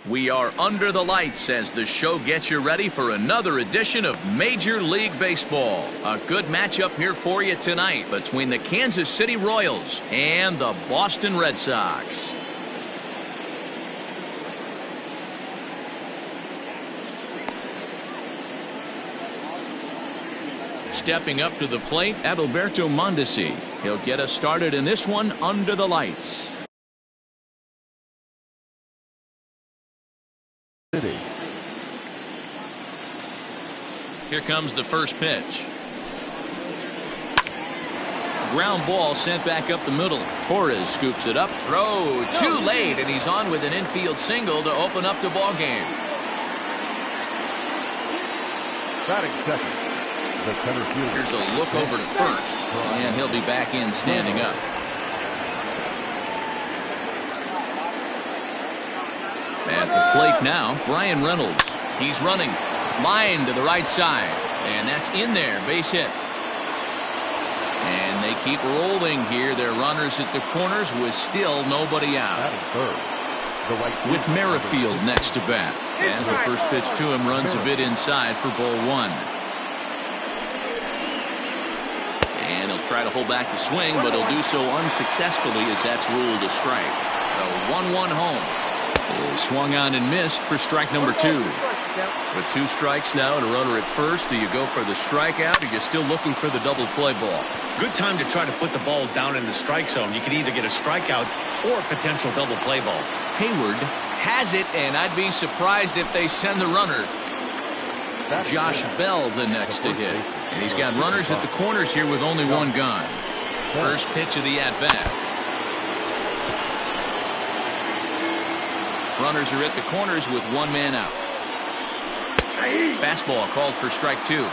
We are under the lights as the show gets you ready for another edition of Major League Baseball. A good matchup here for you tonight between the Kansas City Royals and the Boston Red Sox. Stepping up to the plate, Adalberto Mondesi. He'll get us started in this one under the lights. Here comes the first pitch. Ground ball sent back up the middle. Torres scoops it up. Throw too late, and he's on with an infield single to open up the ball game. Batting second. Here's a look over to first, and he'll be back in standing up. At the plate now, Brian Reynolds. He's running. Line to the right side, and that's in there. Base hit. And they keep rolling here. They're runners at the corners with still nobody out. With Merrifield next to bat. As the first pitch to him runs a bit inside for ball one. And he'll try to hold back the swing, but he'll do so unsuccessfully as that's ruled a strike. The 1-1 home is swung on and missed for strike number two. With two strikes now and a runner at first, do you go for the strikeout or you're still looking for the double play ball? Good time to try to put the ball down in the strike zone. You could either get a strikeout or a potential double play ball. Hayward has it, and I'd be surprised if they send the runner. Josh Bell the next to hit. And he's got runners at the corners here with only one gone. First pitch of the at-bat. Runners are at the corners with one man out. Fastball called for strike two.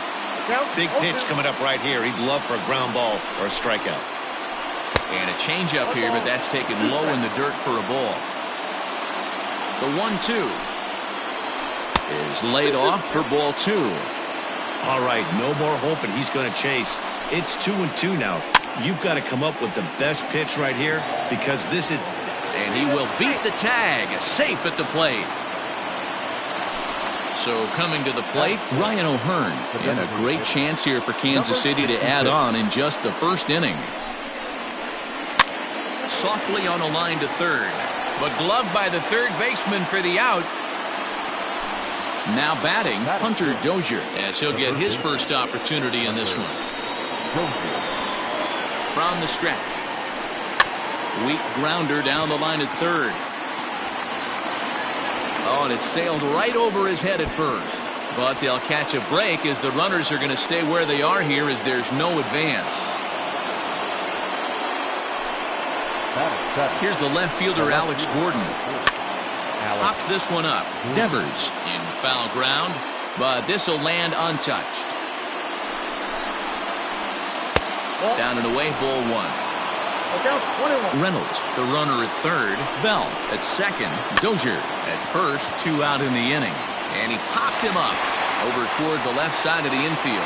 Big pitch coming up right here. He'd love for a ground ball or a strikeout. And a changeup here, but that's taken low in the dirt for a ball. The 1-2 is laid off for ball two. All right, no more hoping he's going to chase. It's 2-2 now. You've got to come up with the best pitch right here because this is. And he will beat the tag. Safe at the plate. So coming to the plate, Ryan O'Hearn. And a great chance here for Kansas City to add on in just the first inning. Softly on a line to third. But gloved by the third baseman for the out. Now batting, Hunter Dozier, as he'll get his first opportunity in this one. From the stretch. Weak grounder down the line at third. Oh, and it sailed right over his head at first. But they'll catch a break as the runners are going to stay where they are here as there's no advance. Here's the left fielder, Alex Gordon. Pops this one up. Devers in foul ground, but this will land untouched. Down and away, ball one. Reynolds, the runner at third. Bell at second. Dozier at first. Two out in the inning. And he popped him up over toward the left side of the infield.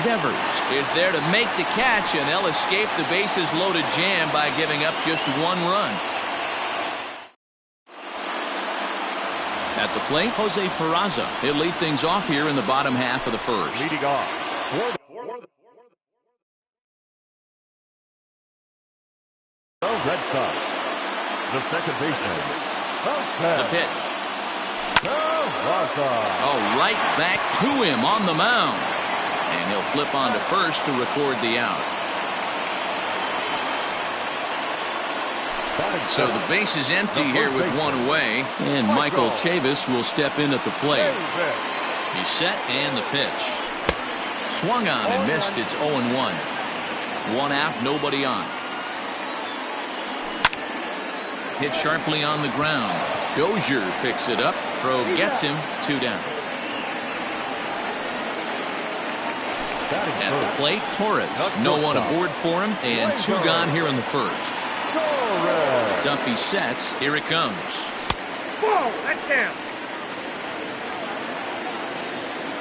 Devers is there to make the catch, and they'll escape the bases loaded jam by giving up just one run. At the plate, Jose Peraza. He'll lead things off here in the bottom half of the first. Leading off. Red Sox. The second baseman. The pitch. Oh, right back to him on the mound. And he'll flip on to first to record the out. So the base is empty here with one away. And Michael Chavis will step in at the plate. He's set and the pitch. Swung on and missed. It's 0-1. One out, nobody on. Hit sharply on the ground. Dozier picks it up. Throw gets him. Two down. At the plate, Torres. No one aboard for him, and two gone here in the first. Duffy sets. Here it comes. Whoa, that's down.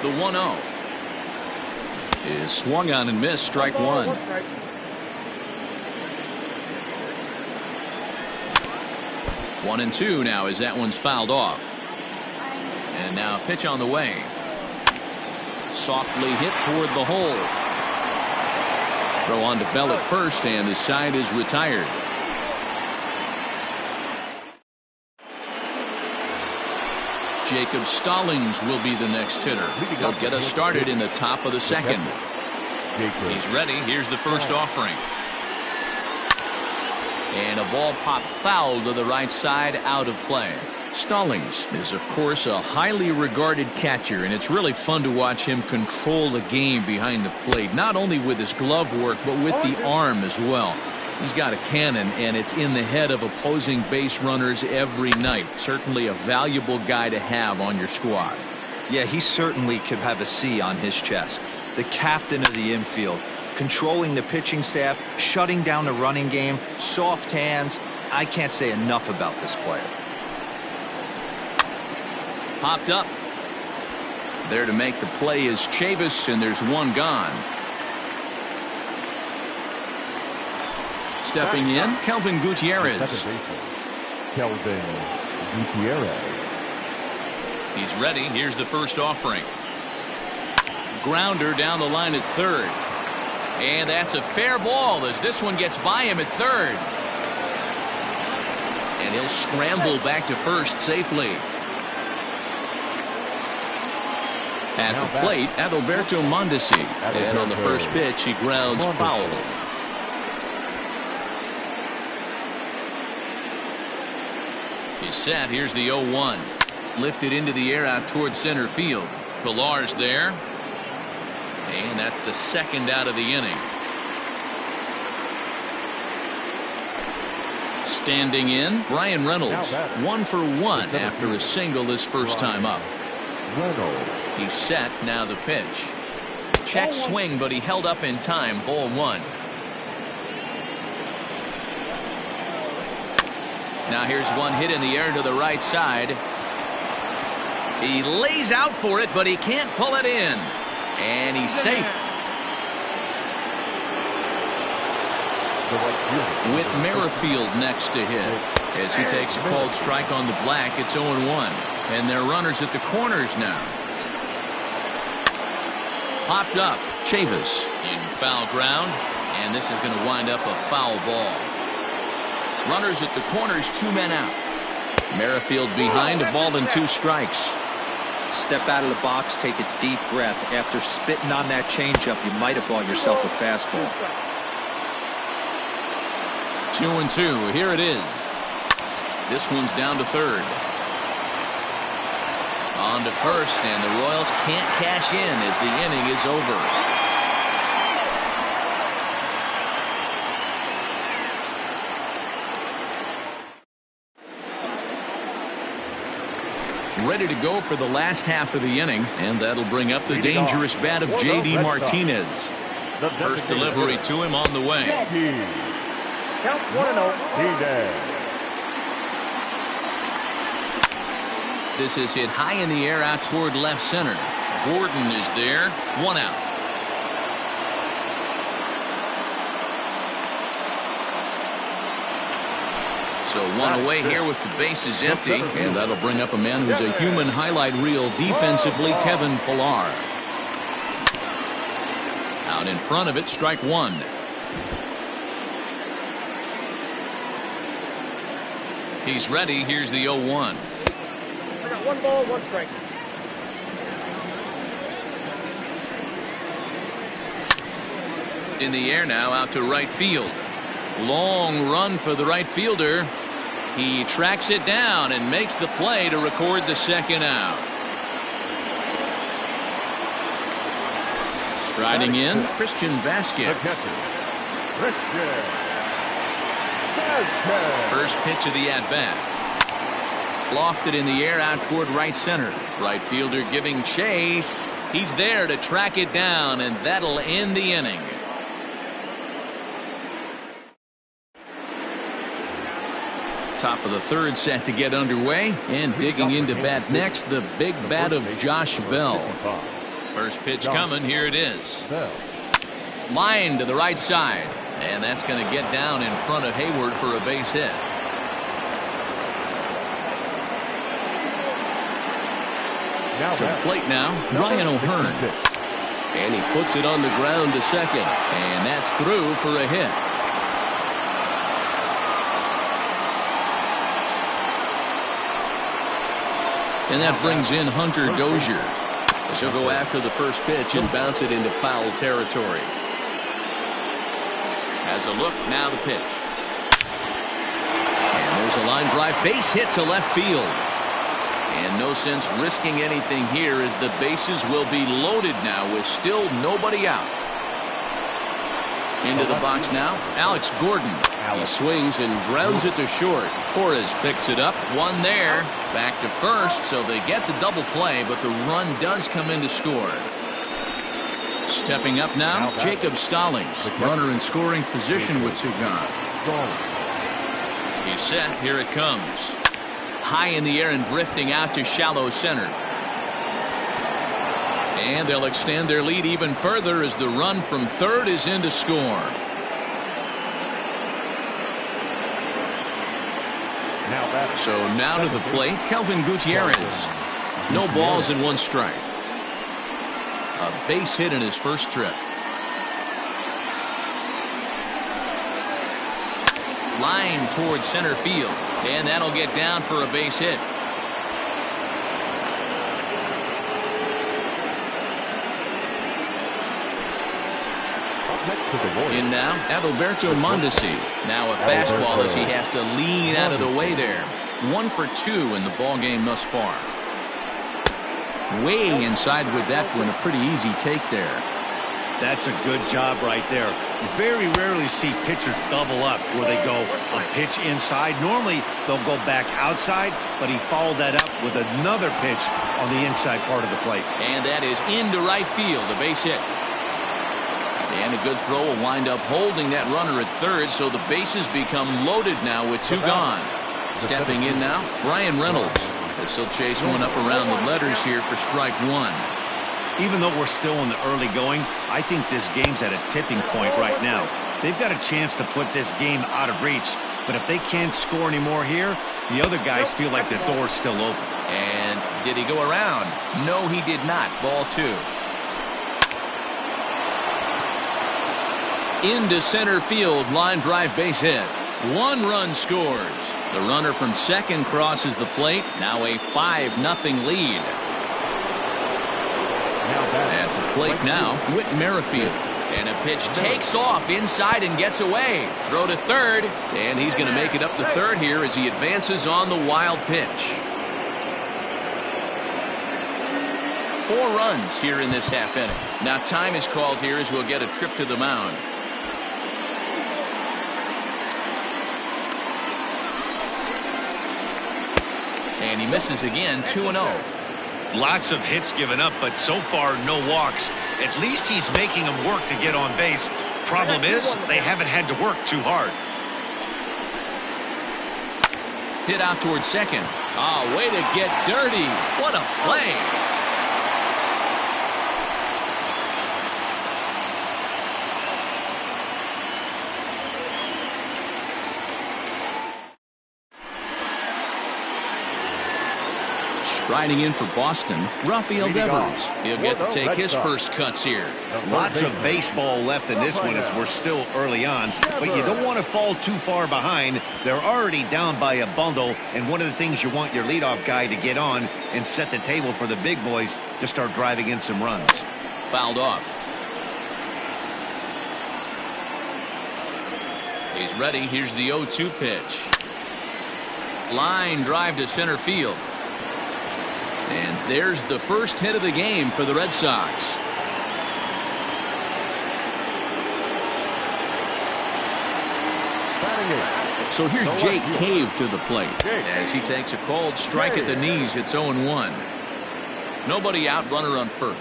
The 1-0 is swung on and missed. Strike one. 1-2 now as that one's fouled off. And now a pitch on the way. Softly hit toward the hole. Throw on to Bell at first, and the side is retired. Jacob Stallings will be the next hitter. He'll get us started in the top of the second. He's ready. Here's the first offering. And a ball popped foul to the right side, out of play. Stallings is, of course, a highly regarded catcher, and it's really fun to watch him control the game behind the plate, not only with his glove work, but with the arm as well. He's got a cannon, and it's in the head of opposing base runners every night. Certainly a valuable guy to have on your squad. Yeah, he certainly could have a C on his chest. The captain of the infield, controlling the pitching staff, shutting down the running game, soft hands. I can't say enough about this player. Popped up. There to make the play is Chavis, and there's one gone. Stepping in, Kelvin Gutierrez. Kelvin Gutierrez. He's ready. Here's the first offering. Grounder down the line at third. And that's a fair ball as this one gets by him at third. And he'll scramble back to first safely. At the plate, Adalberto Mondesi. And on the first pitch, he grounds foul. He's set. Here's the 0-1. Lifted into the air out towards center field. Pilar's there. And that's the second out of the inning. Standing in, Brian Reynolds. 1 for 1 after a single his first time up. He's set. Now the pitch. Check swing, but he held up in time. Ball 1. Now here's one hit in the air to the right side. He lays out for it, but he can't pull it in. And he's safe. Whit Merrifield next to hit. As he takes a called strike on the black, it's 0-1. And they're runners at the corners now. Popped up. Chavis in foul ground. And this is going to wind up a foul ball. Runners at the corners, 2 men out. Merrifield behind, a ball and 2 strikes. Step out of the box, take a deep breath. After spitting on that changeup, you might have bought yourself a fastball. 2-2. Here it is. This one's down to third. On to first, and the Royals can't cash in as the inning is over. Ready to go for the last half of the inning, and that'll bring up the dangerous bat of J.D. Martinez. First delivery to him on the way. Count 1-0. This is hit high in the air out toward left center. Gordon is there. 1 out. So 1 away here with the bases empty, and that'll bring up a man who's a human highlight reel defensively, Kevin Pilar. Out in front of it, strike 1. He's ready. Here's the 0-1. I got 1 ball, 1 strike. In the air now, out to right field. Long run for the right fielder. He tracks it down and makes the play to record the second out. Striding in, Christian Vasquez. First pitch of the at-bat. Lofted in the air out toward right center. Right fielder giving chase. He's there to track it down, and that'll end the inning. Top of the third set to get underway, and digging into bat next, the big bat of Josh Bell. First pitch coming. Here it is. Line to the right side, and that's going to get down in front of Hayward for a base hit. Now To the back. plate now, Ryan O'Hearn. 66. And he puts it on the ground to second. And that's through for a hit. And that brings in Hunter Dozier. She'll go after the first pitch and bounce it into foul territory. Has a look, now the pitch. And there's a line drive, base hit to left field. And no sense risking anything here as the bases will be loaded now with still nobody out. Into the box now, Alex Gordon. He swings and grounds it to short. Torres picks it up, one there. Back to first, so they get the double play, but the run does come in to score. Stepping up now, Jacob Stallings. Runner in scoring position with two gone. He's set, here it comes. High in the air and drifting out to shallow center. And they'll extend their lead even further as the run from third is in to score. So now to the plate, Kelvin Gutierrez. No balls and one strike. A base hit in his first trip. Line towards center field. And that'll get down for a base hit. In now, Adalberto Mondesi. Now a fastball as he has to lean out of the way there. 1 for 2 in the ball game thus far. Way inside with that one. A pretty easy take there. That's a good job right there. You very rarely see pitchers double up where they go a pitch inside. Normally they'll go back outside, but he followed that up with another pitch on the inside part of the plate. And that is into right field, a base hit. And a good throw will wind up holding that runner at third, so the bases become loaded now with two gone. Stepping in now, Brian Reynolds. As he'll chase one up around the letters here for strike one. Even though we're still in the early going, I think this game's at a tipping point right now. They've got a chance to put this game out of reach, but if they can't score anymore here, the other guys feel like the door's still open. And did he go around? No, he did not. Ball two. Into center field, line drive, base hit. 1 run scores. The runner from second crosses the plate. Now a 5-0 lead. At the plate now, Whit Merrifield. And a pitch takes off inside and gets away. Throw to third, and he's going to make it up to third here as he advances on the wild pitch. 4 runs here in this half inning. Now time is called here as we'll get a trip to the mound. And he misses again, 2-0. Lots of hits given up, but so far no walks. At least he's making them work to get on base. Problem is, they haven't had to work too hard. Hit out towards second. Oh, way to get dirty. What a play. Riding in for Boston, Rafael Devers. He'll get to take his first cuts here. Lots of baseball left in this one as we're still early on, but you don't want to fall too far behind. They're already down by a bundle, and one of the things you want your leadoff guy to get on and set the table for the big boys to start driving in some runs. Fouled off. He's ready. Here's the 0-2 pitch. Line drive to center field. And there's the first hit of the game for the Red Sox. So here's Jake Cave to the plate as he takes a called strike at the knees. It's 0-1. Nobody out, runner on first.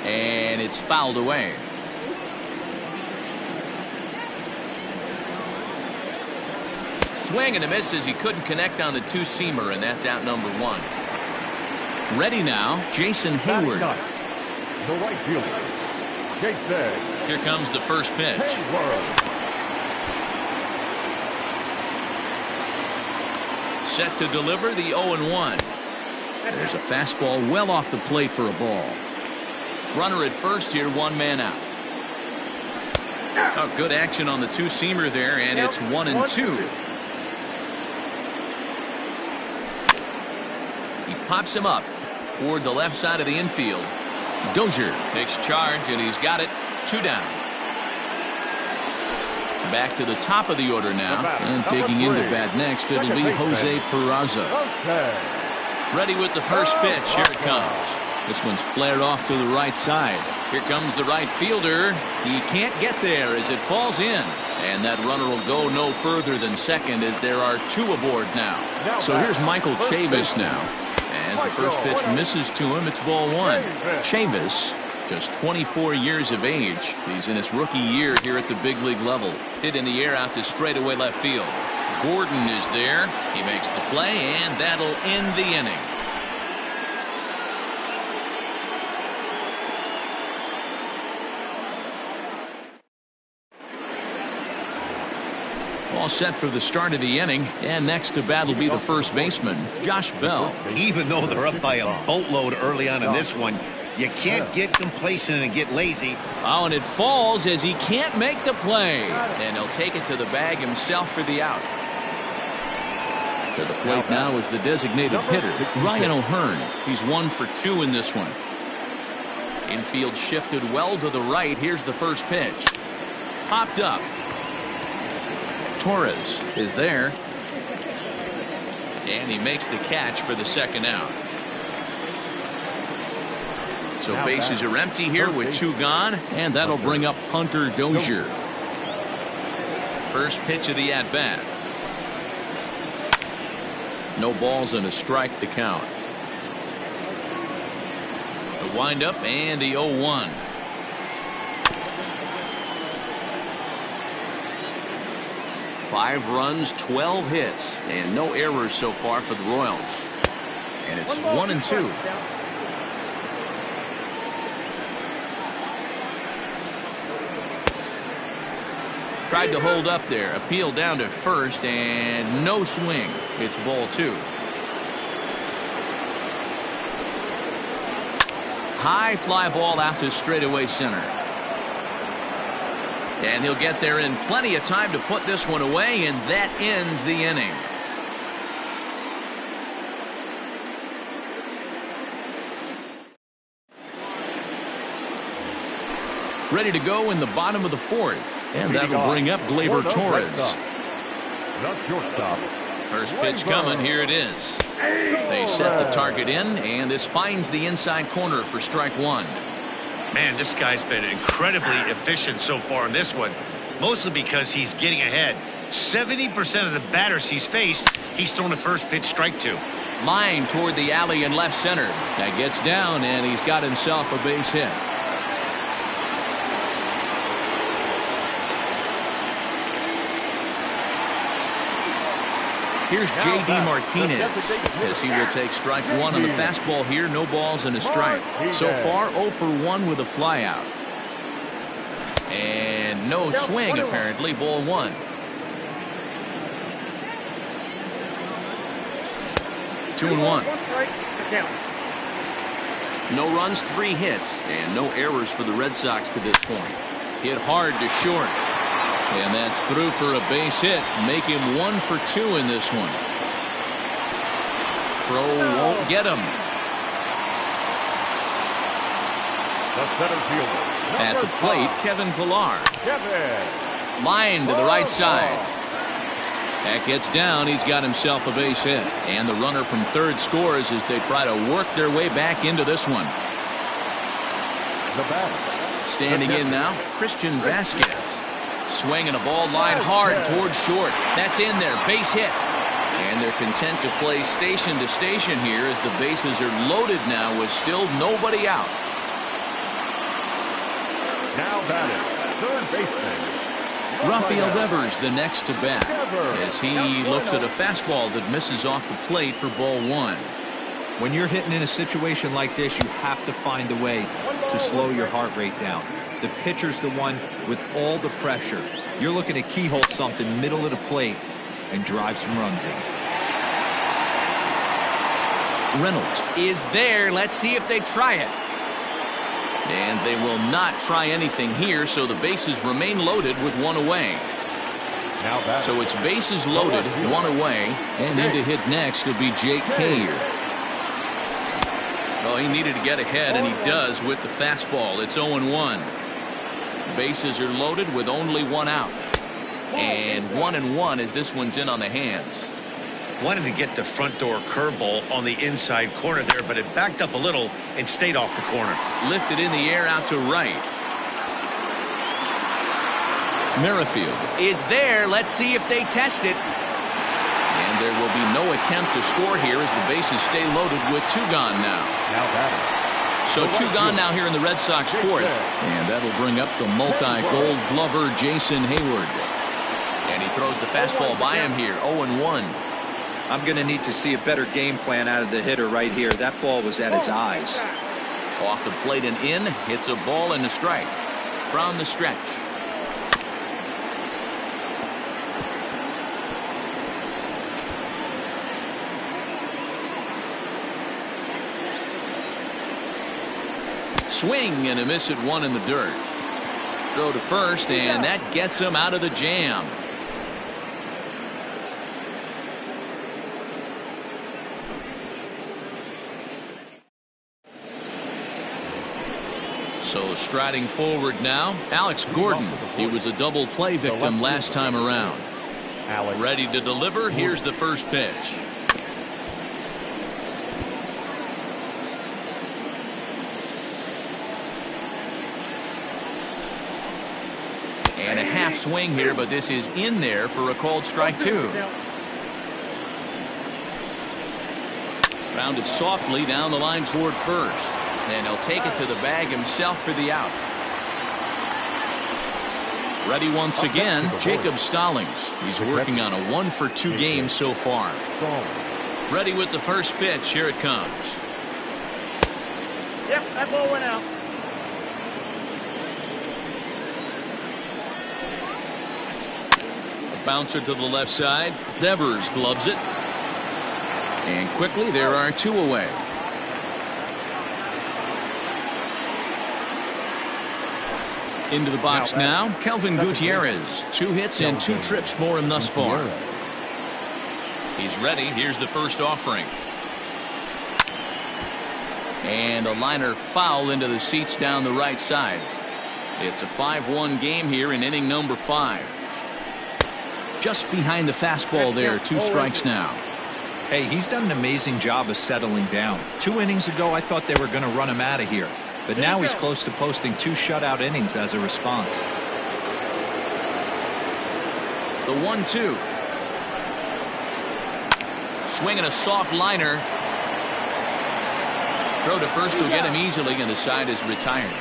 And it's fouled away. Swing and a miss as he couldn't connect on the two-seamer, and that's out number 1. Ready now, Jason Hayward. The right fielder, Jason. Here comes the first pitch. Set to deliver the 0-1. There's a fastball well off the plate for a ball. Runner at first here, one man out. Oh, good action on the two-seamer there, and it's 1-2. He pops him up toward the left side of the infield. Dozier takes charge, and he's got it. 2 down. Back to the top of the order now, and taking into bat next, it'll be Jose Peraza. Ready with the first pitch. Here it comes. This one's flared off to the right side. Here comes the right fielder. He can't get there as it falls in. And that runner will go no further than second as there are 2 aboard now. So here's Michael Chavis now. As the first pitch misses to him, it's ball 1. Chavis, just 24 years of age. He's in his rookie year here at the big league level. Hit in the air out to straightaway left field. Gordon is there. He makes the play, and that'll end the inning. All set for the start of the inning, and next to bat will be the first baseman, Josh Bell. Even though they're up by a boatload early on in this one, you can't get complacent and get lazy. Oh, and it falls as he can't make the play. And he'll take it to the bag himself for the out. To the plate now is the designated hitter, Ryan O'Hearn. He's 1 for 2 in this one. Infield shifted well to the right. Here's the first pitch. Popped up. Torres is there. And he makes the catch for the second out. So bases are empty here with 2 gone, and that'll bring up Hunter Dozier. First pitch of the at-bat. No balls and a strike to count. The windup and the 0-1. Five runs, 12 hits, and no errors so far for the Royals. And it's 1-2. Tried to hold up there. Appeal down to first, and no swing. It's ball 2. High fly ball out to straightaway center. And he'll get there in plenty of time to put this one away, and that ends the inning. Ready to go in the bottom of the 4th, and that'll bring up Gleyber Torres. That's shortstop. First pitch coming. Here it is. They set the target in, and this finds the inside corner for strike 1. Man, this guy's been incredibly efficient so far in this one, mostly because he's getting ahead. 70% of the batters he's faced, he's thrown a first pitch strike to. Line toward the alley in left center. That gets down, and he's got himself a base hit. Here's J.D. Martinez as he will take strike 1 on the fastball here. No balls and a strike. So far 0 for 1 with a flyout. And no swing apparently. Ball 1. Two and 1. No runs, 3 hits, and no errors for the Red Sox to this point. Hit hard to short. And that's through for a base hit. Make him 1 for 2 in this one. Throw won't get him. The center fielder. At the plate, Kevin Pillar. Line to the right side. That gets down. He's got himself a base hit. And the runner from third scores as they try to work their way back into this one. Standing in now, Christian Vasquez. Swinging a ball line hard towards short. That's in there. Base hit. And they're content to play station to station here as the bases are loaded now with still nobody out. Now batting, third baseman Rafael Devers the next to bat as he looks at a fastball that misses off the plate for ball 1. When you're hitting in a situation like this, you have to find a way to slow your heart rate down. The pitcher's the one with all the pressure. You're looking to keyhole something middle of the plate and drive some runs in. Reynolds is there. Let's see if they try it. And they will not try anything here, so the bases remain loaded with one away. So it's bases loaded, one away, and in to hit next will be Jake Kay. Well, he needed to get ahead, and he does with the fastball. It's 0-1. Bases are loaded with only one out. And 1-1 as this one's in on the hands. Wanted to get the front door curveball on the inside corner there, but it backed up a little and stayed off the corner. Lifted in the air out to right. Merrifield is there. Let's see if they test it. And there will be no attempt to score here as the bases stay loaded with two gone now. So two gone now here in the Red Sox fourth. And that'll bring up the multi-gold glover Jason Hayward. And he throws the fastball by him here. 0-1. I'm going to need to see a better game plan out of the hitter right here. That ball was at his eyes. Off the plate and in. Hits a ball and a strike. From the stretch. Swing and a miss at one in the dirt. Throw to first, and that gets him out of the jam. So striding forward now, Alex Gordon. He was a double play victim last time around. Ready to deliver. Here's the first pitch. And a half swing here, but this is in there for a called strike two. Rounded softly down the line toward first. And he'll take it to the bag himself for the out. Ready once again, Jacob Stallings. He's working on a 1-for-2 game so far. Ready with the first pitch. Here it comes. Yep, that ball went out. Bouncer to the left side. Devers gloves it. And quickly there are two away. Into the box now, Kelvin Gutierrez. 2 hits and 2 trips for him thus far. He's ready. Here's the first offering. And a liner foul into the seats down the right side. It's a 5-1 game here in inning number 5. Just behind the fastball there. 2 strikes now. Hey, he's done an amazing job of settling down. 2 innings ago, I thought they were going to run him out of here. But now he's close to posting 2 shutout innings as a response. The 1-2. Swinging a soft liner. Throw to first will get him easily, and the side is retired.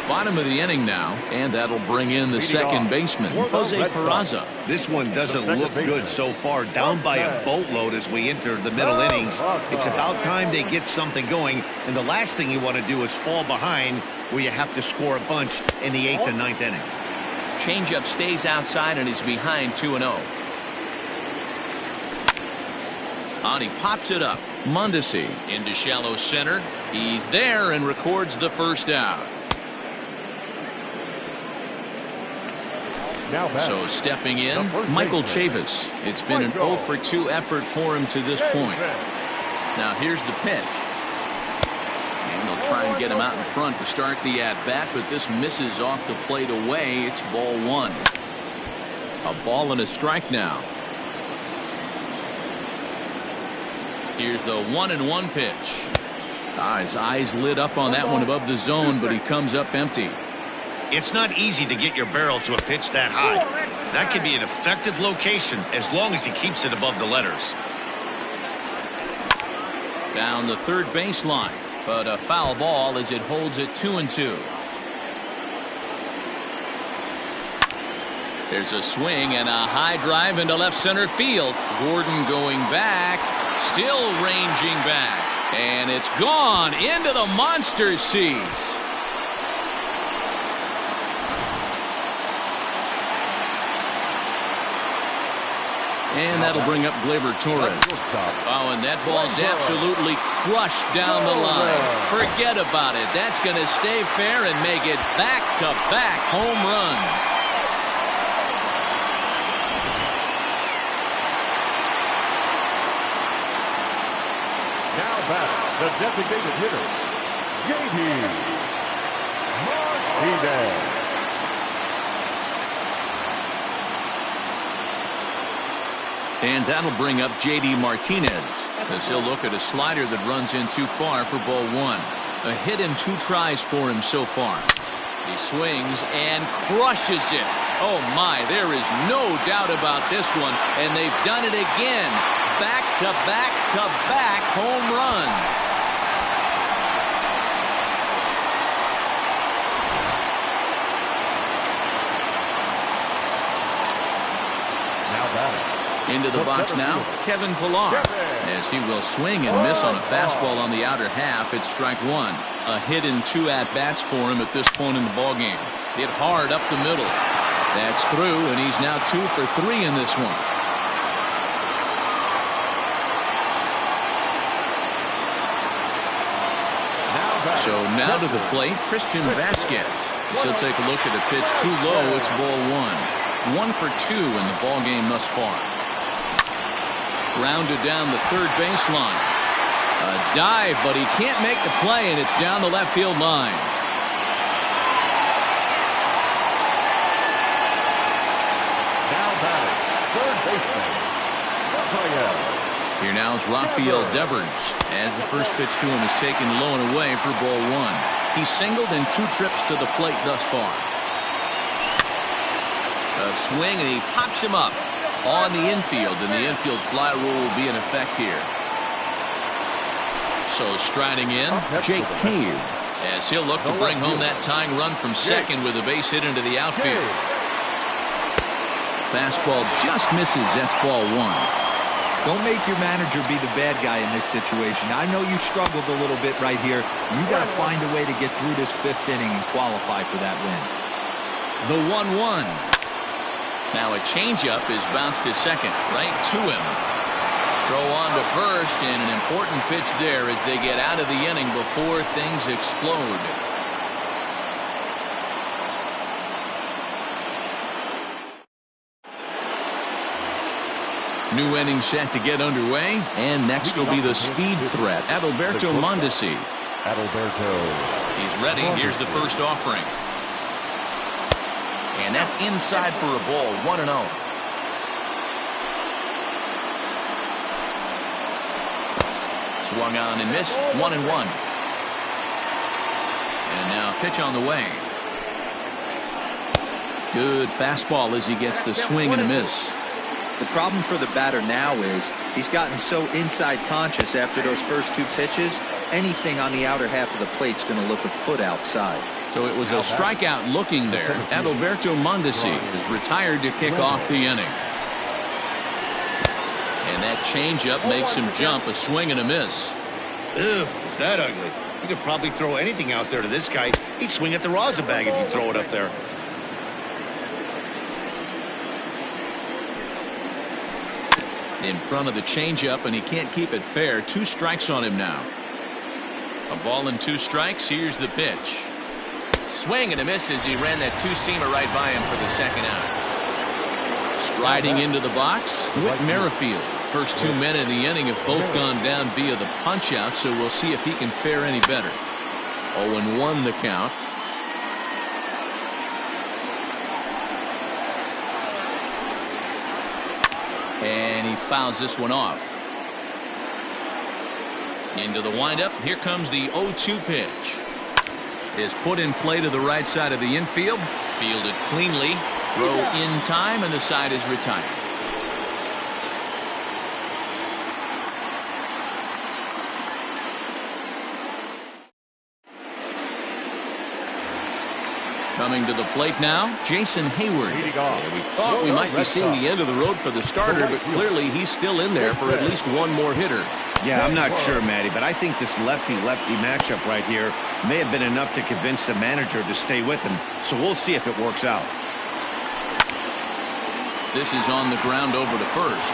Bottom of the inning now, and that'll bring in the second baseman, Jose Peraza. This one doesn't look good so far. Down by a boatload as we enter the middle innings. It's about time they get something going, and the last thing you want to do is fall behind where you have to score a bunch in the 8th and 9th inning. Changeup stays outside and is behind 2-0. On he pops it up. Mondesi into shallow center. He's there and records the first out. So stepping in, Michael Chavis. It's been an 0-for-2 effort for him to this point. Now here's the pitch. And they'll try and get him out in front to start the at-bat, but this misses off the plate away. It's ball 1. A ball and a strike now. Here's the 1-1 pitch. His eyes lit up on that one above the zone, but he comes up empty. It's not easy to get your barrel to a pitch that high. That can be an effective location as long as he keeps it above the letters. Down the third baseline, but a foul ball as it holds it 2-2. There's a swing and a high drive into left center field. Gordon going back, still ranging back, and it's gone into the monster seats. And that'll bring up Gleyber Torres. Oh, and that ball's absolutely crushed down the line. Forget about it. That's going to stay fair and make it back-to-back home runs. Now back, the designated hitter, J.D. Martinez. And that'll bring up J.D. Martinez as he'll look at a slider that runs in too far for ball one. A hit in 2 tries for him so far. He swings and crushes it. Oh my, there is no doubt about this one, and they've done it again. Back-to-back-to-back home runs. Now batting. Into the box now, Kevin Pillar, as he will swing and miss on a fastball on the outer half. It's strike one. A hit in 2 at-bats for him at this point in the ballgame. Hit hard up the middle. That's through, and he's now 2 for 3 in this one. So now to the plate, Christian Vasquez. He'll take a look at a pitch too low. It's ball one. 1 for 2 in the ballgame thus far. Grounded down the third baseline. A dive, but he can't make the play, and it's down the left field line. Now batting, third baseman, Rafael. Here now is Rafael Devers as the first pitch to him is taken low and away for ball one. He's singled in 2 trips to the plate thus far. A swing, and he pops him up on the infield, and the infield fly rule will be in effect here. So striding in, Jake Cave, as he'll look to bring home that tying run from second with a base hit into the outfield. Fastball just misses. That's ball one. Don't make your manager be the bad guy in this situation. I know you struggled a little bit right here. You got to find a way to get through this 5th inning and qualify for that win. The 1-1. Now a changeup is bounced to second, right to him. Throw on to first, and an important pitch there as they get out of the inning before things explode. New inning set to get underway, and next will be the speed threat, Adalberto Mondesi. He's ready. Here's the first offering. And that's inside for a ball, 1-0. Swung on and missed, 1-1. And now pitch on the way. Good fastball as he gets the swing and a miss. The problem for the batter now is he's gotten so inside conscious after those first 2 pitches, anything on the outer half of the plate's going to look a foot outside. So it was a strikeout looking there. Adalberto Mondesi is retired to kick off the inning. And that changeup makes him jump, a swing and a miss. Ew, is that ugly? You could probably throw anything out there to this guy. He'd swing at the rosin bag if you throw it up there. In front of the changeup, and he can't keep it fair. 2 strikes on him now. A ball and 2 strikes. Here's the pitch. Swing and a miss as he ran that 2-seamer right by him for the second out. Striding into the box, Whit Merrifield. First 2 men in the inning have both gone down via the punch-out, so we'll see if he can fare any better. 0-1 the count. And he fouls this one off. Into the windup. Here comes the 0-2 pitch. Is put in play to the right side of the infield. Fielded cleanly. Throw in time, and the side is retired. Coming to the plate now, Jason Hayward. Yeah, we thought we might be seeing the end of the road for the starter, but clearly he's still in there for at least one more hitter. Yeah, I'm not sure, Matty, but I think this lefty-lefty matchup right here may have been enough to convince the manager to stay with him. So we'll see if it works out. This is on the ground over to first.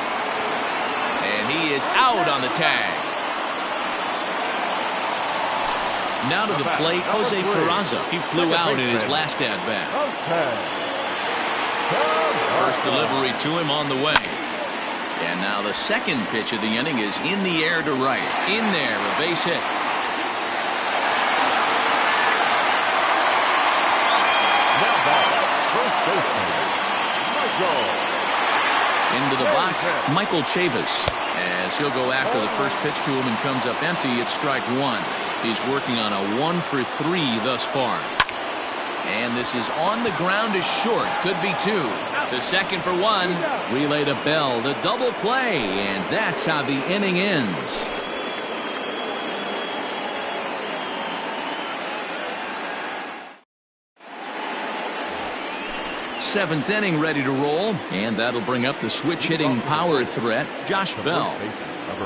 And he is out on the tag. Now to the plate, Jose Peraza. He flew out in his last at-bat. First delivery to him on the way. And now the second pitch of the inning is in the air to right. In there, a base hit. Now back, first baseman, Michael. Into the box, Michael Chavis. As he'll go after the first pitch to him and comes up empty, it's strike one. He's working on a 1-for-3 thus far. And this is on the ground is short. Could be two. To second for one. Relay to Bell. The double play. And that's how the inning ends. Seventh inning ready to roll. And that'll bring up the switch hitting power threat, Josh Bell.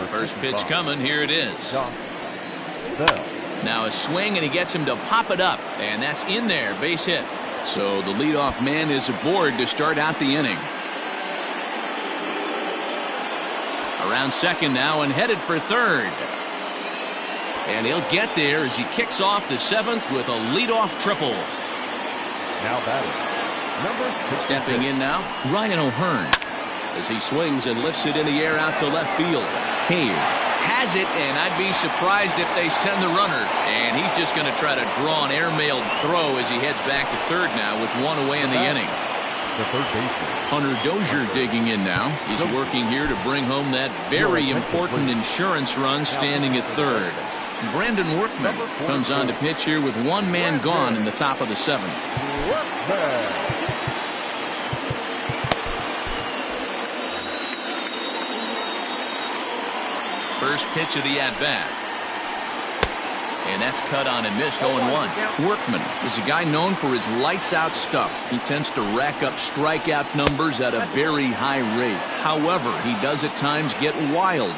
First pitch coming. Here it is. Now a swing, and he gets him to pop it up, and that's in there, base hit. So the leadoff man is aboard to start out the inning. Around second now and headed for third. And he'll get there as he kicks off the seventh with a leadoff triple. Now batting, Stepping in now, Ryan O'Hearn. As he swings and lifts it in the air out to left field. Cave has it, and I'd be surprised if they send the runner. And he's just going to try to draw an airmailed throw as he heads back to third now with one away in the inning. Hunter Dozier digging in now. He's working here to bring home that very important insurance run standing at third. Brandon Workman comes on to pitch here with one man gone in the top of the seventh. First pitch of the at-bat. And that's cut on and missed 0-1. Workman is a guy known for his lights-out stuff. He tends to rack up strikeout numbers at a very high rate. However, he does at times get wild.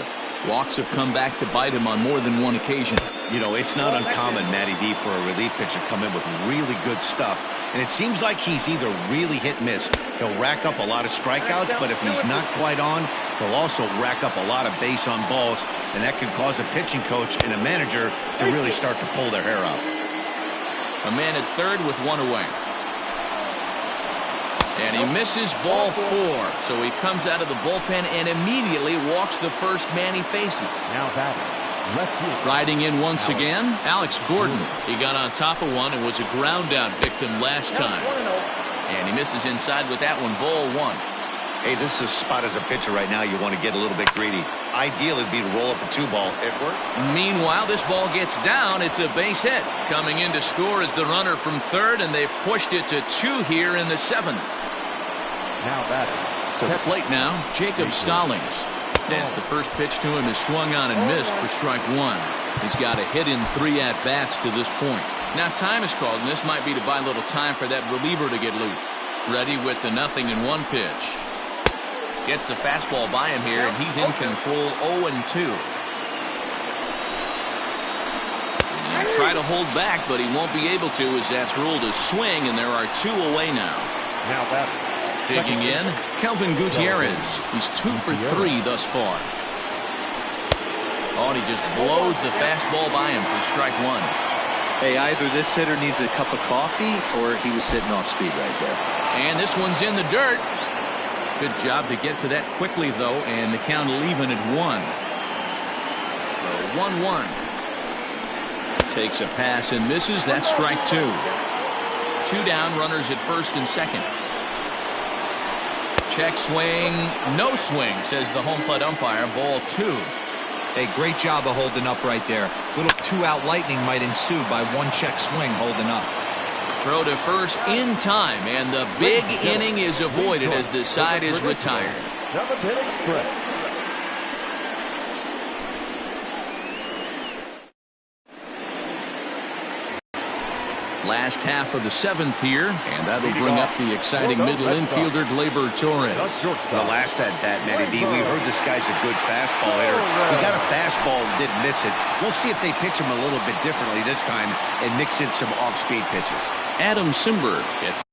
Walks have come back to bite him on more than one occasion. You know, it's not uncommon, Matty V, for a relief pitcher to come in with really good stuff. And it seems like he's either really hit miss. He'll rack up a lot of strikeouts, but if he's not quite on, he'll also rack up a lot of base on balls, and that could cause a pitching coach and a manager to really start to pull their hair out. A man at third with one away. And he misses ball four, so he comes out of the bullpen and immediately walks the first man he faces. now batting, Riding in once again, Alex Gordon. He got on top of one and was a ground out victim last time. And he misses inside with that one, ball one. Hey, this is a spot as a pitcher right now you want to get a little bit greedy. Ideal would be to roll up a 2-ball. It worked. Meanwhile, this ball gets down. It's a base hit. Coming in to score is the runner from third, and they've pushed it to 2 here in the seventh. now batting, To the plate now, Jacob Stallings. As the first pitch to him is swung on and missed for strike one. He's got a hit in 3 at-bats to this point. Now time is called, and this might be to buy a little time for that reliever to get loose. Ready with the 0-1 pitch. Gets the fastball by him here, and he's in control 0-2. And try to hold back, but he won't be able to as that's ruled a swing, and there are 2 away now. now batting, Digging in, Kelvin Gutierrez. He's 2 for 3 thus far. Oh, and he just blows the fastball by him for strike one. Hey, either this hitter needs a cup of coffee or he was sitting off speed right there. And this one's in the dirt. Good job to get to that quickly, though, and the count will even at 1. So 1-1. Takes a pass and misses. That's strike 2. 2 down, runners at first and second. Check swing, no swing, says the home plate umpire. Ball 2. Hey, great job of holding up right there. Little 2-out lightning might ensue by 1 check swing holding up. Throw to first in time, and the big inning is avoided as the side is retired. 7th inning stretch. Last half of the 7th here, and that'll bring up the exciting middle infielder Gleyber Torres. The last at-bat, Matty V, we heard this guy's a good fastball hitter. He got a fastball and didn't miss it. We'll see if they pitch him a little bit differently this time and mix in some off-speed pitches. Adam Simberg gets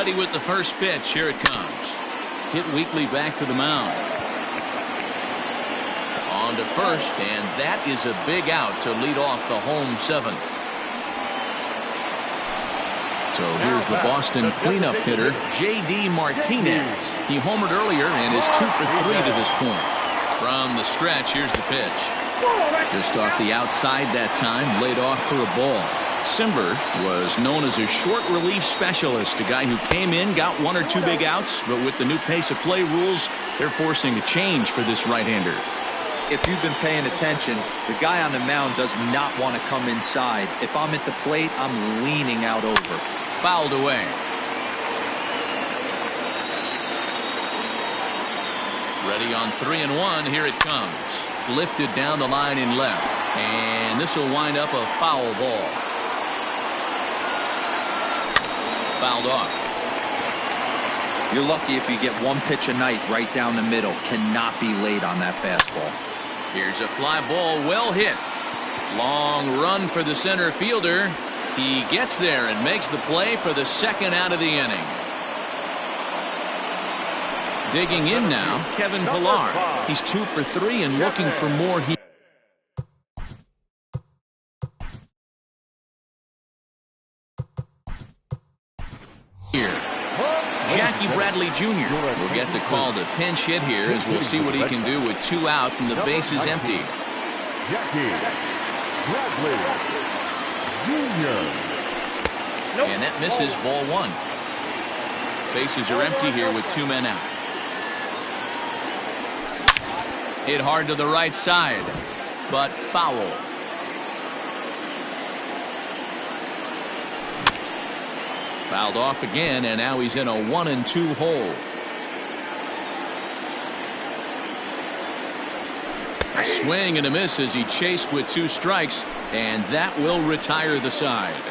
Ready with the first pitch. Here it comes. Hit weakly back to the mound. On to first, and that is a big out to lead off the home seventh. So here's the Boston cleanup hitter, J.D. Martinez. He homered earlier and is 2 for 3 to this point. From the stretch, here's the pitch. Just off the outside that time, laid off for a ball. Simber was known as a short relief specialist, a guy who came in, got 1 or 2 big outs, but with the new pace of play rules, they're forcing a change for this right-hander. If you've been paying attention, the guy on the mound does not want to come inside. If I'm at the plate, I'm leaning out over. Fouled away. Ready on 3-1. Here it comes. Lifted down the line in left. And this will wind up a foul ball. Fouled off. You're lucky if you get 1 pitch a night right down the middle. Cannot be late on that fastball. Here's a fly ball, well hit. Long run for the center fielder. He gets there and makes the play for the second out of the inning. Digging in now, Kevin Pillar. He's 2 for 3 and looking for more here. Jackie Bradley Jr. will get the call to pinch hit here, as we'll see what he can do with 2 out and the bases empty. Jackie Bradley Jr. And that misses, ball 1. Bases are empty here with 2 men out. Hit hard to the right side, but foul. Fouled off again, and now he's in a 1-2 hole. A swing and a miss as he chased with 2 strikes, and that will retire the side.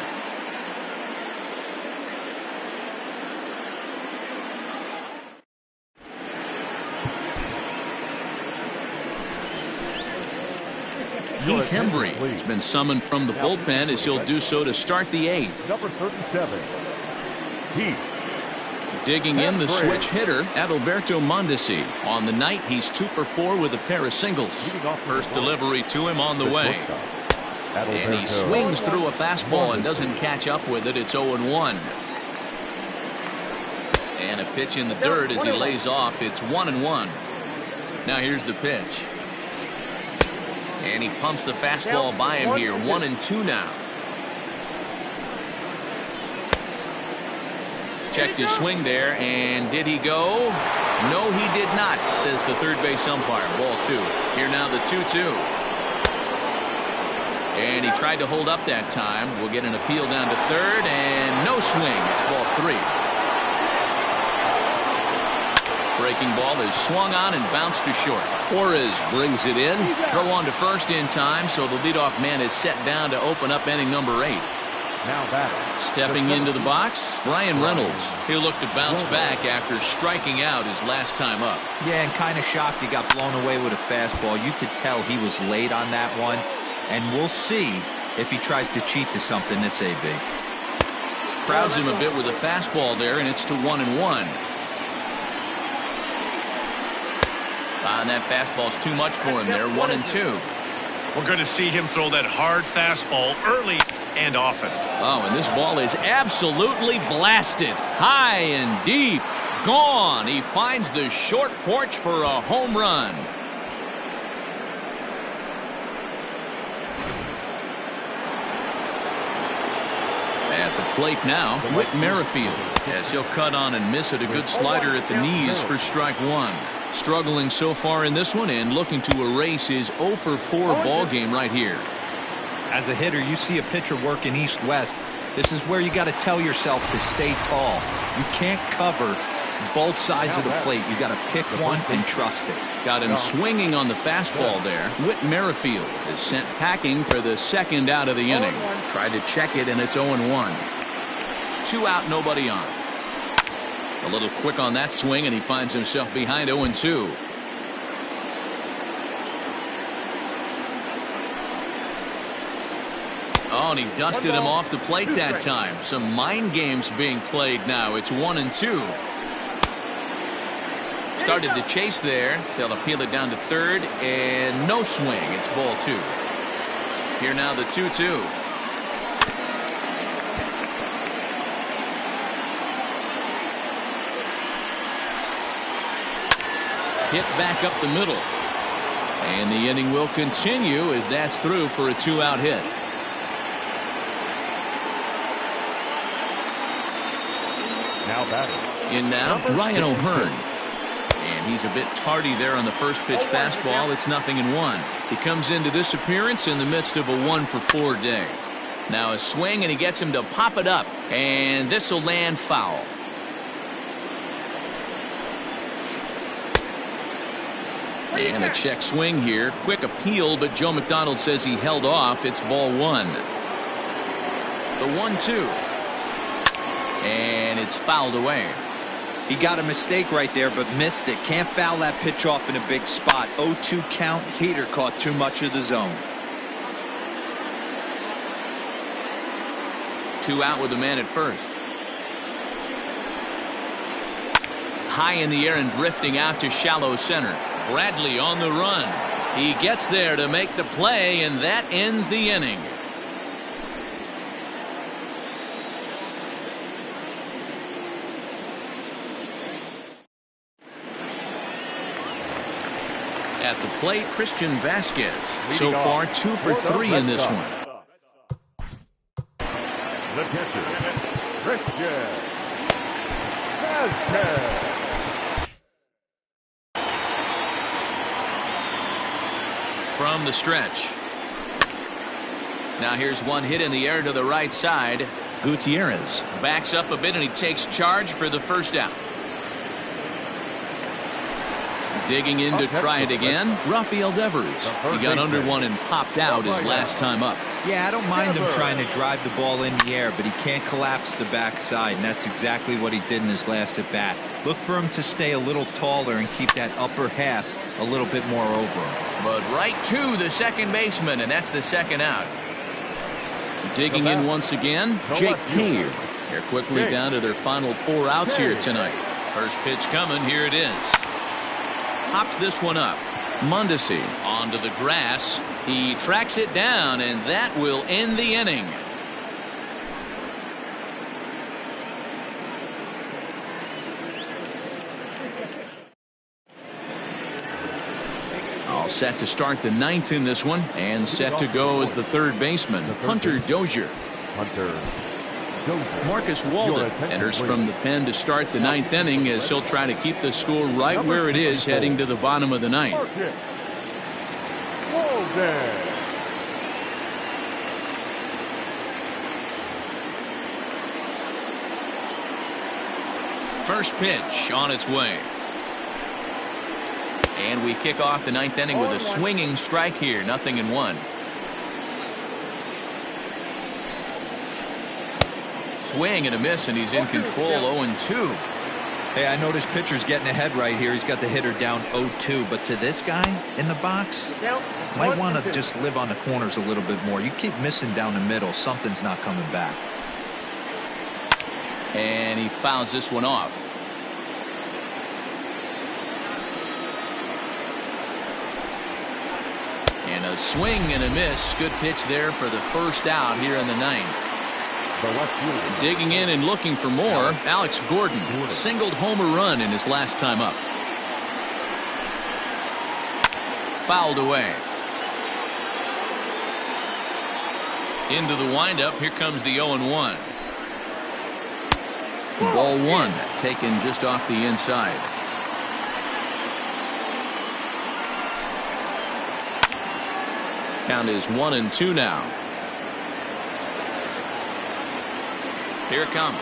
Heath Hembry has been summoned from the bullpen, as he'll do so to start the 8th. Number 37. Heath. Digging in, the switch hitter, Adalberto Mondesi. On the night, he's 2 for 4 with a pair of singles. First delivery to him on the way. And he swings through a fastball and doesn't catch up with it. It's 0-1. And a pitch in the dirt as he lays off. It's 1-1. Now here's the pitch. And he pumps the fastball by him here. 1-2 now. Checked his swing there, and did he go? No, he did not, says the third base umpire. Ball 2. Here now the 2-2. And he tried to hold up that time. We'll get an appeal down to third, and no swing. It's ball 3. Breaking ball is swung on and bounced to short. Torres brings it in. Throw on to first in time, so the leadoff man is set down to open up inning number 8. Now back. Stepping into the box, Brian Reynolds. He'll look to bounce back after striking out his last time up. Yeah, and kind of shocked he got blown away with a fastball. You could tell he was late on that one. And we'll see if he tries to cheat to something this AB. Crowds him a bit with a fastball there, and it's to 1-1. And that fastball's too much for him there. 1-2. We're going to see him throw that hard fastball early and often. Oh, and this ball is absolutely blasted. High and deep. Gone. He finds the short porch for a home run. At the plate now, Whit Merrifield, as he'll cut on and miss it. A good slider at the knees for strike 1. Struggling so far in this one and looking to erase his 0 for 4 ball game right here. As a hitter, you see a pitcher working east-west. This is where you got to tell yourself to stay tall. You can't cover both sides of the plate. You got to pick one and trust it. Got him swinging on the fastball there. Whit Merrifield is sent packing for the second out of the inning. Tried to check it, and it's 0-1. 2 out, nobody on. A little quick on that swing, and he finds himself behind 0-2. Oh, and he dusted him off the plate that time. Some mind games being played now. It's 1-2. Started to chase there. They'll appeal it down to third, and no swing. It's ball 2. Here now the 2-2. Hit back up the middle. And the inning will continue as that's through for a 2-out hit. Now batting. In now, Ryan O'Hearn. And he's a bit tardy there on the first pitch fastball. It's 0-1. He comes into this appearance in the midst of a 1-for-4 day. Now a swing, and he gets him to pop it up. And this will land foul. And a check swing here. Quick appeal, but Joe McDonald says he held off. It's ball 1. The 1-2. And it's fouled away. He got a mistake right there, but missed it. Can't foul that pitch off in a big spot. 0-2 count. Heater caught too much of the zone. 2 out with the man at first. High in the air and drifting out to shallow center. Bradley on the run. He gets there to make the play, and that ends the inning. At the plate, Christian Vasquez. So far, 2 for 3 in this one. The catcher, Christian Vasquez. From the stretch. Now here's one hit in the air to the right side. Gutierrez backs up a bit, and he takes charge for the first out. Digging in to try it again, Rafael Devers. He got under one and popped out his last time up. Yeah, I don't mind him trying to drive the ball in the air, but he can't collapse the backside, and that's exactly what he did in his last at bat. Look for him to stay a little taller and keep that upper half a little bit more over him. But right to the second baseman, and that's the second out. Digging in once again, Jake Cave. They're quickly down to their final 4 outs here tonight. First pitch coming, here it is. Pops this one up. Mondesi onto the grass. He tracks it down, and that will end the inning. All set to start the 9th in this one, and set to go as the third baseman, Hunter Dozier. Marcus Walden enters from the pen to start the 9th inning, as he'll try to keep the score right where it is heading to the bottom of the 9th. First pitch on its way. And we kick off the 9th inning with a swinging strike here. 0-1. Swing and a miss, and he's in control. 0-2. Hey, I noticed pitcher's getting ahead right here. He's got the hitter down 0-2, but to this guy in the box, might want to just live on the corners a little bit more. You keep missing down the middle, something's not coming back. And he fouls this one off. And a swing and a miss. Good pitch there for the first out here in the 9th. Digging in and looking for more, Alex Gordon singled homer run in his last time up. Fouled away. Into the windup. Here comes the 0-1. Ball 1 taken just off the inside. Count is 1-2 now. Here it comes.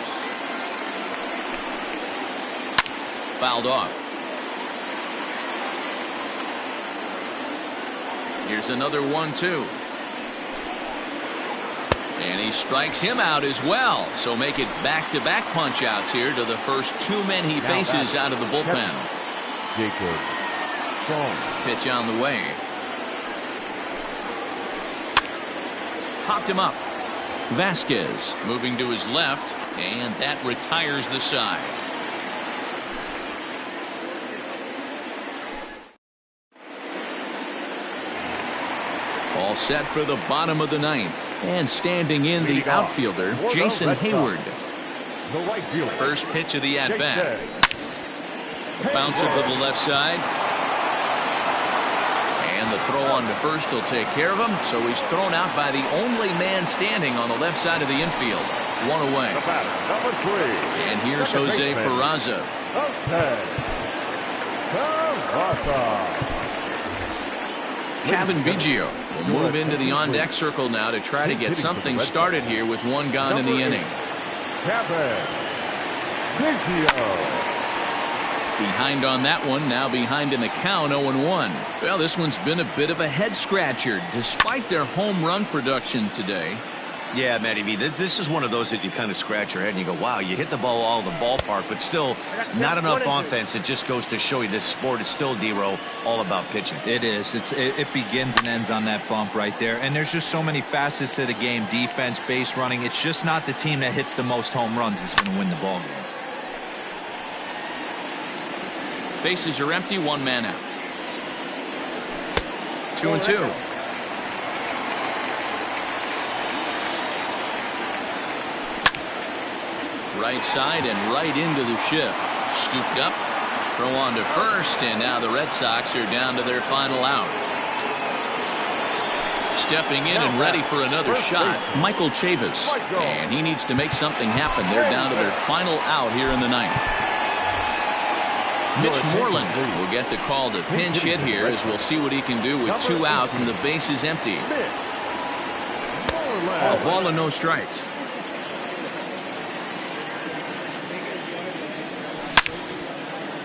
Fouled off. Here's another 1-2. And he strikes him out as well. So make it back-to-back punch-outs here to the first 2 men he faces out of the bullpen. Pitch on the way. Popped him up. Vasquez moving to his left, and that retires the side. All set for the bottom of the ninth. And standing in the outfielder, Jason Hayward. First pitch of the at-bat. Bouncer to the left side. And the throw on to first will take care of him. So he's thrown out by the only man standing on the left side of the infield. One away. And here's Jose Peraza. Kevin Biggio will move into the on-deck circle now to try to get something started here with one gone in the inning. Behind on that one, now behind in the count, 0-1. Well, this one's been a bit of a head-scratcher, despite their home run production today. Yeah, Matty B, this is one of those that you kind of scratch your head and you go, wow, you hit the ball all the ballpark, but still not enough offense. It just goes to show you this sport is still, D-Row, all about pitching. It is. It begins and ends on that bump right there. And there's just so many facets to the game. Defense, base running. It's just not the team that hits the most home runs is going to win the ball game. Bases are empty, one man out. 2-2. Right side and right into the shift. Scooped up. Throw on to first, and now the Red Sox are down to their final out. Stepping in and ready for another shot, Michael Chavis. And he needs to make something happen. They're down to their final out here in the ninth. Mitch Moreland will get the call to pinch hit here, as we'll see what he can do with two out and the base is empty. A ball and no strikes.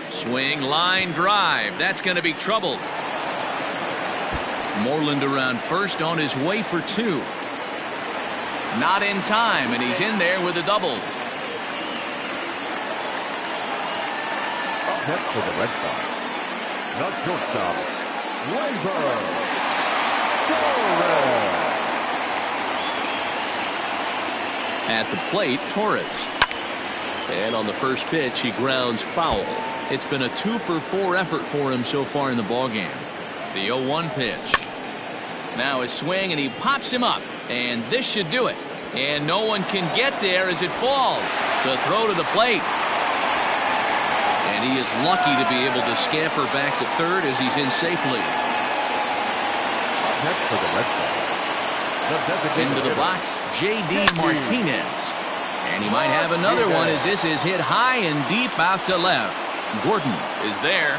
Swing, line drive. That's going to be trouble. Moreland around first on his way for two. Not in time, and he's in there with a double. Up next for the Red Sox, the shortstop, Gleyber Torres. At the plate, Torres. And on the first pitch, he grounds foul. It's been a 2-for-4 effort for him so far in the ballgame. The 0-1 pitch. Now his swing, and he pops him up. And this should do it. And no one can get there as it falls. The throw to the plate. And he is lucky to be able to scamper back to third as he's in safely. Up next for the Red Sox, Into the box, J.D. Martinez. And he might have another one as this is hit high and deep out to left. Gordon is there,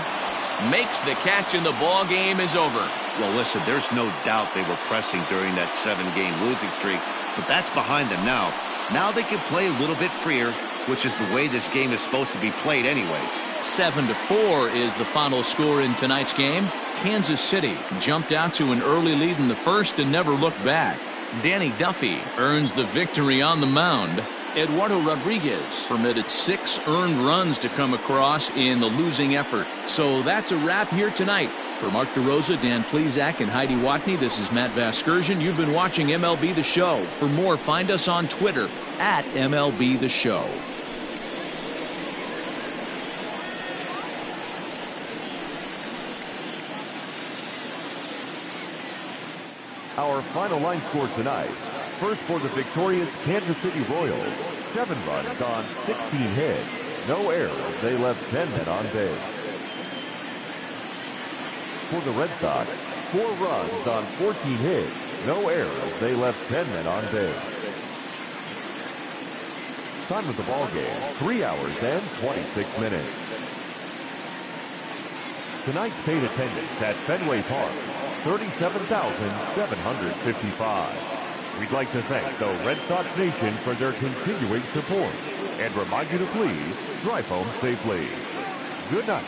makes the catch, and the ball game is over. Well, listen, there's no doubt they were pressing during that 7-game losing streak, but that's behind them now. Now they can play a little bit freer, which is the way this game is supposed to be played anyways. 7-4 is the final score in tonight's game. Kansas City jumped out to an early lead in the first and never looked back. Danny Duffy earns the victory on the mound. Eduardo Rodriguez permitted 6 earned runs to come across in the losing effort. So that's a wrap here tonight. For Mark DeRosa, Dan Plesac, and Heidi Watney, this is Matt Vasgersian. You've been watching MLB The Show. For more, find us on Twitter at MLB The Show. Our final line score tonight. First for the victorious Kansas City Royals, 7 runs on 16 hits. No errors. They left 10 men on base. For the Red Sox, 4 runs on 14 hits. No errors. They left 10 men on base. Time of the ball game, 3 hours and 26 minutes. Tonight's paid attendance at Fenway Park, 37,755. We'd like to thank the Red Sox Nation for their continuing support and remind you to please drive home safely. Good night.